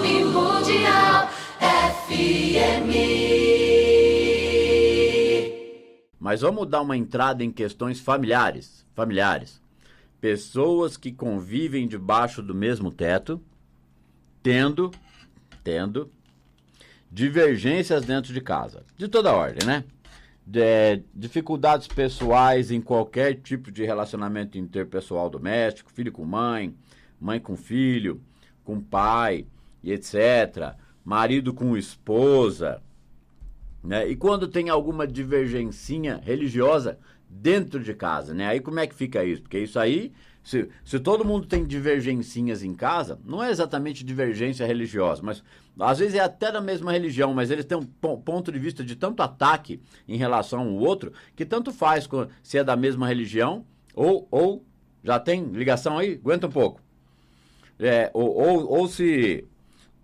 Top Mundial FM. Mas vamos dar uma entrada em questões familiares. Pessoas que convivem debaixo do mesmo teto, tendo divergências dentro de casa, de toda ordem, né? Dificuldades pessoais em qualquer tipo de relacionamento interpessoal doméstico, filho com mãe, mãe com filho, com pai, e etc. Marido com esposa, né? E quando tem alguma divergência religiosa dentro de casa, né? Aí como é que fica isso? Porque isso aí, se todo mundo tem divergências em casa, não é exatamente divergência religiosa, mas às vezes é até da mesma religião, mas eles têm um ponto de vista de tanto ataque em relação ao outro, que tanto faz se é da mesma religião ou já tem ligação aí? Aguenta um pouco. Ou se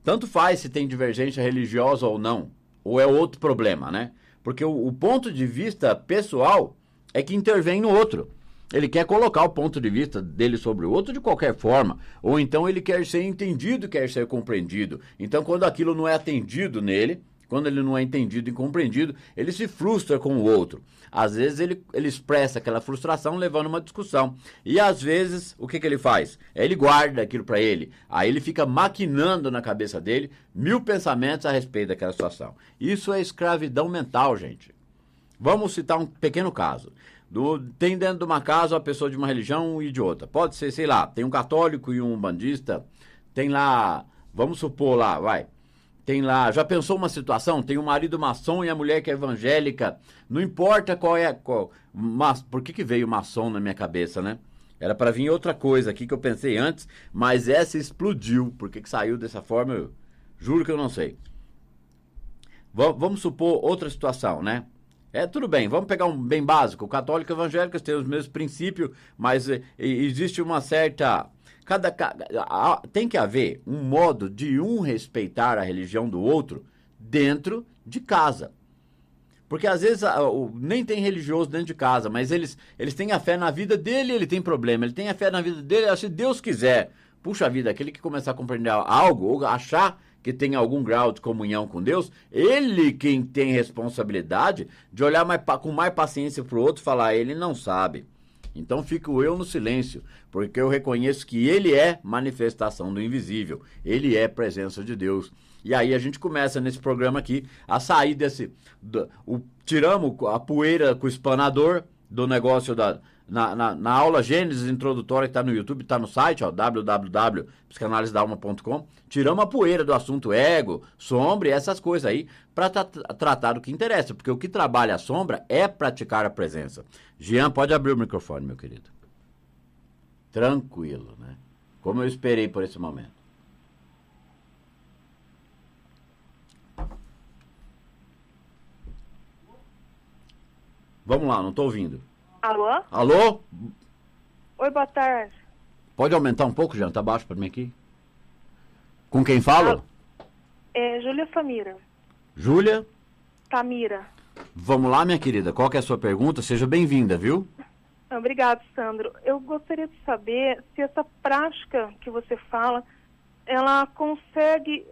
tanto faz se tem divergência religiosa ou não, ou é outro problema, né? Porque o ponto de vista pessoal é que intervém no outro. Ele quer colocar o ponto de vista dele sobre o outro de qualquer forma. Ou então ele quer ser entendido, quer ser compreendido. Então, quando aquilo não é atendido nele, quando ele não é entendido e compreendido, ele se frustra com o outro. Às vezes ele expressa aquela frustração levando uma discussão. E às vezes, o que ele faz? Ele guarda aquilo para ele. Aí ele fica maquinando na cabeça dele 1000 pensamentos a respeito daquela situação. Isso é escravidão mental, gente. Vamos citar um pequeno caso. Tem dentro de uma casa uma pessoa de uma religião e de outra. Pode ser, sei lá, tem um católico e um umbandista. Tem lá, vamos supor lá, vai. Tem lá, já pensou uma situação? Tem um marido maçom e a mulher que é evangélica. Não importa mas por que veio maçom na minha cabeça, né? Era para vir outra coisa aqui que eu pensei antes, mas essa explodiu. Por que saiu dessa forma? Eu juro que eu não sei. Vamos supor outra situação, né? Tudo bem, vamos pegar um bem básico. O católico e o evangélico têm os mesmos princípios, mas existe uma certa... tem que haver um modo de um respeitar a religião do outro dentro de casa. Porque às vezes nem tem religioso dentro de casa, mas eles têm a fé na vida dele, ele tem problema. Ele tem a fé na vida dele, se Deus quiser. Puxa vida, aquele que começar a compreender algo, ou achar que tem algum grau de comunhão com Deus, ele quem tem responsabilidade de olhar com mais paciência para o outro e falar, ele não sabe. Então fico eu no silêncio, porque eu reconheço que ele é manifestação do invisível, ele é presença de Deus. E aí a gente começa nesse programa aqui a sair tiramos a poeira com o espanador do negócio na aula Gênesis introdutória que está no YouTube, está no site, www.psicanalisedalma.com. Tiramos a poeira do assunto ego, sombra e essas coisas aí para tratar do que interessa, porque o que trabalha a sombra é praticar a presença. Jean, pode abrir o microfone, meu querido. Tranquilo, né? Como eu esperei por esse momento. Vamos lá, não estou ouvindo. Alô? Alô? Oi, boa tarde. Pode aumentar um pouco, Jean? Tá baixo para mim aqui. Com quem falo? Júlia Samira. Júlia? Samira. Vamos lá, minha querida. Qual que é a sua pergunta? Seja bem-vinda, viu? Obrigado, Sandro. Eu gostaria de saber se essa prática que você fala, ela consegue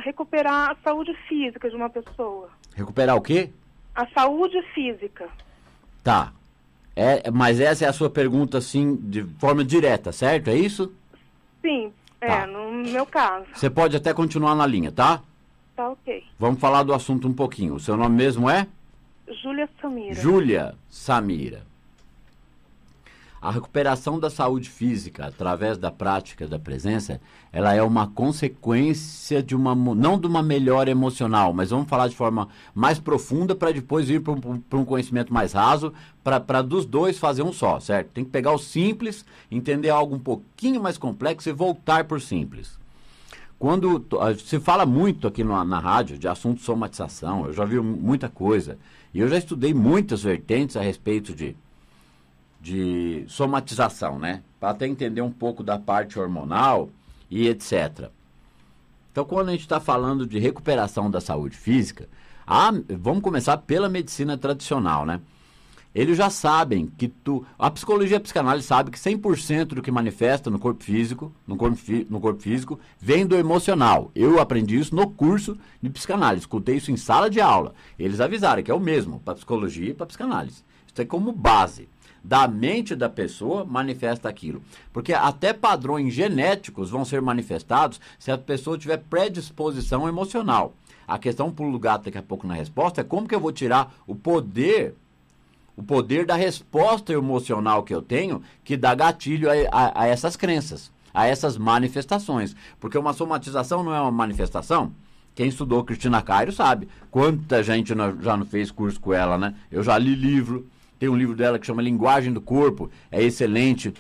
recuperar a saúde física de uma pessoa. Recuperar o quê? A saúde física. Tá. Mas essa é a sua pergunta, assim, de forma direta, certo? É isso? Sim, Tá. No meu caso. Você pode até continuar na linha, tá? Tá, ok. Vamos falar do assunto um pouquinho. O seu nome mesmo é? Júlia Samira. Júlia Samira. A recuperação da saúde física através da prática da presença, ela é uma consequência não de uma melhora emocional, mas vamos falar de forma mais profunda para depois ir para um conhecimento mais raso, para dos dois fazer um só, certo? Tem que pegar o simples, entender algo um pouquinho mais complexo e voltar por simples. Quando se fala muito aqui na rádio de assunto somatização, eu já vi muita coisa, e eu já estudei muitas vertentes a respeito de somatização, né? Para até entender um pouco da parte hormonal e etc. Então, quando a gente está falando de recuperação da saúde física, vamos começar pela medicina tradicional, né? eles já sabem que a psicologia e a psicanálise sabe que 100% do que manifesta no corpo físico, vem do emocional. Eu aprendi isso no curso de psicanálise, escutei isso em sala de aula. Eles avisaram que é o mesmo para psicologia e para psicanálise. Isso é como base. Da mente da pessoa manifesta aquilo. Porque até padrões genéticos vão ser manifestados se a pessoa tiver predisposição emocional. A questão, pulo gato daqui a pouco na resposta, é como que eu vou tirar o poder da resposta emocional que eu tenho, que dá gatilho a essas crenças, a essas manifestações. Porque uma somatização não é uma manifestação? Quem estudou Cristina Cairo sabe. Quanta gente já não fez curso com ela, né? Eu já li livro. Tem um livro dela que chama Linguagem do Corpo. É excelente.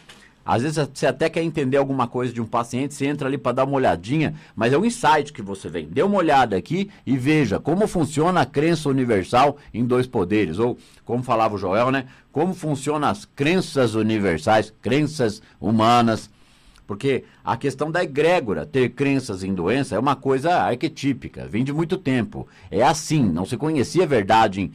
Às vezes você até quer entender alguma coisa de um paciente, você entra ali para dar uma olhadinha, mas é um insight que você vem. Dê uma olhada aqui e veja como funciona a crença universal em 2 poderes. Ou, como falava o Joel, né? Como funcionam as crenças universais, crenças humanas. Porque a questão da egrégora, ter crenças em doença, é uma coisa arquetípica, vem de muito tempo. É assim, não se conhecia a verdade,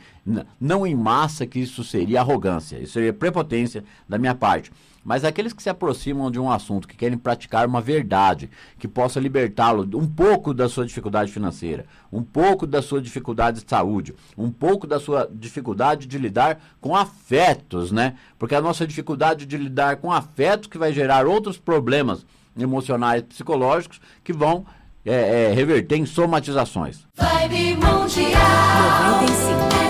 não em massa, que isso seria arrogância, isso seria prepotência da minha parte. Mas aqueles que se aproximam de um assunto, que querem praticar uma verdade, que possa libertá-lo um pouco da sua dificuldade financeira, um pouco da sua dificuldade de saúde, um pouco da sua dificuldade de lidar com afetos, né? Porque a nossa dificuldade de lidar com afetos que vai gerar outros problemas emocionais, psicológicos, que vão reverter em somatizações. Vibe Mundial 95.